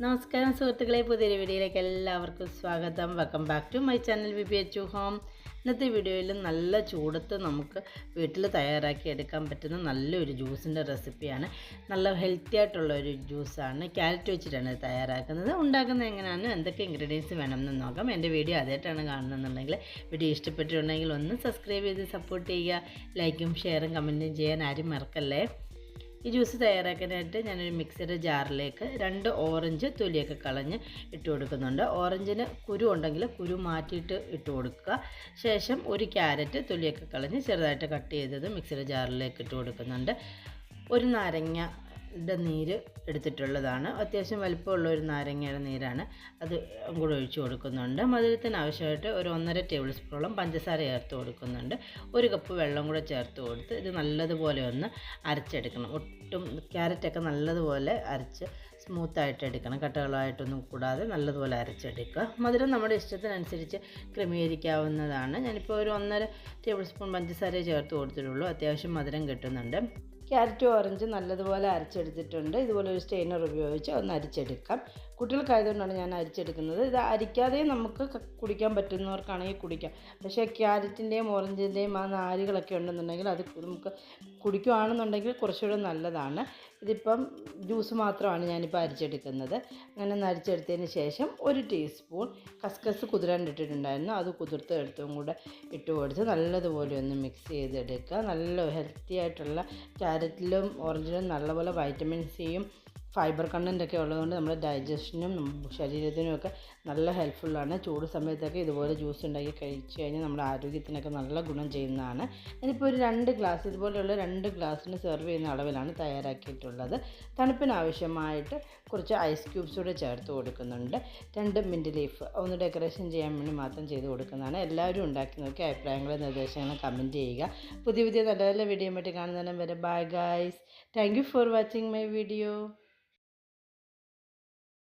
നമസ്കാരം സുഹൃത്തുക്കളെ, പുതിയൊരു വീഡിയോയിലേക്ക് എല്ലാവർക്കും സ്വാഗതം. Welcome back to my channel VBH home. ഇന്നത്തെ വീഡിയോയിൽ നല്ല ചൂടത്ത് നമുക്ക് വീട്ടിൽ തയ്യാറാക്കി എടുക്കാൻ പറ്റുന്ന നല്ലൊരു ജ്യൂസിൻ്റെ റെസിപ്പിയാണ്. നല്ല ഹെൽത്തി ആയിട്ടുള്ള ഒരു ജ്യൂസാണ്. ക്യാരറ്റ് വെച്ചിട്ടാണ് തയ്യാറാക്കുന്നത്. ഉണ്ടാക്കുന്നത് എങ്ങനെയാണ്, എന്തൊക്കെ ഇൻഗ്രീഡിയൻസ് വേണമെന്ന് നോക്കാം. എൻ്റെ വീഡിയോ ആദ്യമായിട്ടാണ് കാണുന്നതെന്നുണ്ടെങ്കിൽ വീഡിയോ ഇഷ്ടപ്പെട്ടിട്ടുണ്ടെങ്കിൽ ഒന്ന് സബ്സ്ക്രൈബ് ചെയ്ത് സപ്പോർട്ട് ചെയ്യുക. ലൈക്കും ഷെയറും കമൻറ്റും ചെയ്യാൻ ആരും മറക്കല്ലേ. ഈ ജ്യൂസ് തയ്യാറാക്കാനായിട്ട് ഞാനൊരു മിക്സിയുടെ ജാറിലേക്ക് 2 ഓറഞ്ച് തൊലിയൊക്കെ കളഞ്ഞ് ഇട്ട് കൊടുക്കുന്നുണ്ട്. ഓറഞ്ചിന് കുരു ഉണ്ടെങ്കിൽ കുരു മാറ്റിയിട്ട് ഇട്ട് കൊടുക്കുക. ശേഷം ഒരു ക്യാരറ്റ് തൊലിയൊക്കെ കളഞ്ഞ് ചെറുതായിട്ട് കട്ട് ചെയ്തത് മിക്സിയുടെ ജാറിലേക്ക് ഇട്ട് കൊടുക്കുന്നുണ്ട്. ഒരു നാരങ്ങയുടെ നീര് എടുത്തിട്ടുള്ളതാണ്. അത്യാവശ്യം വലിപ്പമുള്ള ഒരു നാരങ്ങയുടെ നീരാണ്. അത് കൂടെ ഒഴിച്ച് കൊടുക്കുന്നുണ്ട്. മധുരത്തിന് ആവശ്യമായിട്ട് ഒരു 1.5 ടേബിൾ സ്പൂണോളം പഞ്ചസാര ചേർത്ത് കൊടുക്കുന്നുണ്ട്. 1 കപ്പ് വെള്ളം കൂടെ ചേർത്ത് കൊടുത്ത് ഇത് നല്ലതുപോലെ ഒന്ന് അരച്ചെടുക്കണം. ഒട്ടും ക്യാരറ്റൊക്കെ നല്ലതുപോലെ അരച്ച് സ്മൂത്തായിട്ട് എടുക്കണം. കട്ടകളായിട്ടൊന്നും കൂടാതെ നല്ലതുപോലെ അരച്ചെടുക്കുക. മധുരം നമ്മുടെ ഇഷ്ടത്തിനനുസരിച്ച് ക്രമീകരിക്കാവുന്നതാണ്. ഞാനിപ്പോൾ ഒരു 1.5 ടേബിൾ സ്പൂൺ പഞ്ചസാര ചേർത്ത് കൊടുത്തിട്ടുള്ളൂ. അത്യാവശ്യം മധുരം കിട്ടുന്നുണ്ട്. ക്യാരറ്റും ഓറഞ്ച് നല്ലതുപോലെ അരച്ചെടുത്തിട്ടുണ്ട്. ഇതുപോലെ ഒരു സ്റ്റെയിനർ ഉപയോഗിച്ച് ഒന്ന് അരിച്ചെടുക്കാം. കുട്ടികൾക്കായതുകൊണ്ടാണ് ഞാൻ അരിച്ചെടുക്കുന്നത്. ഇത് അരിക്കാതെയും നമുക്ക് കുടിക്കാൻ പറ്റുന്നവർക്കാണെങ്കിൽ കുടിക്കാം. പക്ഷേ ക്യാരറ്റിൻ്റെയും ഓറഞ്ചിൻ്റെയും ആ നാരുകളൊക്കെ ഉണ്ടെന്നുണ്ടെങ്കിൽ അത് നമുക്ക് കുടിക്കുകയാണെന്നുണ്ടെങ്കിൽ കുറച്ചുകൂടെ നല്ലതാണ്. ഇതിപ്പം ജ്യൂസ് മാത്രമാണ് ഞാനിപ്പോൾ അരിച്ചെടുക്കുന്നത്. അങ്ങനെ ഒന്ന് അരിച്ചെടുത്തതിന് ശേഷം 1 ടീസ്പൂൺ കസ്കസ് കുതിരാനിട്ടിട്ടുണ്ടായിരുന്നു. അത് കുതിർത്ത് എടുത്തും കൂടെ ഇട്ട് കൊടുത്ത് നല്ലതുപോലെ ഒന്ന് മിക്സ് ചെയ്തെടുക്കുക. നല്ല ഹെൽത്തി ആയിട്ടുള്ള ക്യാരറ്റിലും ഓറഞ്ചിലും നല്ലപോലെ വൈറ്റമിൻ സിയും ഫൈബർ കണ്ടൻറ്റൊക്കെ ഉള്ളതുകൊണ്ട് നമ്മുടെ ഡൈജഷനും ശരീരത്തിനും ഒക്കെ നല്ല ഹെൽപ്ഫുള്ളാണ്. ചൂട് സമയത്തൊക്കെ ഇതുപോലെ ജ്യൂസ് ഉണ്ടാക്കി കഴിച്ച് കഴിഞ്ഞാൽ നമ്മുടെ ആരോഗ്യത്തിനൊക്കെ നല്ല ഗുണം ചെയ്യുന്നതാണ്. ഞാനിപ്പോൾ ഒരു 2 ഗ്ലാസ് ഇതുപോലെയുള്ള 2 ഗ്ലാസ്സിന് സെർവ് ചെയ്യുന്ന അളവിലാണ് തയ്യാറാക്കിയിട്ടുള്ളത്. തണുപ്പിന് ആവശ്യമായിട്ട് കുറച്ച് ഐസ് ക്യൂബ്സ് കൂടെ ചേർത്ത് കൊടുക്കുന്നുണ്ട്. 2 മിൻറ്റ് ലീഫ് ഒന്ന് ഡെക്കറേഷൻ ചെയ്യാൻ വേണ്ടി മാത്രം ചെയ്ത് കൊടുക്കുന്നതാണ്. എല്ലാവരും ഉണ്ടാക്കി നോക്കി അഭിപ്രായങ്ങളും നിർദ്ദേശങ്ങളും കമൻറ്റ് ചെയ്യുക. പുതിയ നല്ല നല്ല വീഡിയോ ആയിട്ട് കാണുന്നതിനും വരെ bye guys. Thank you for watching my video.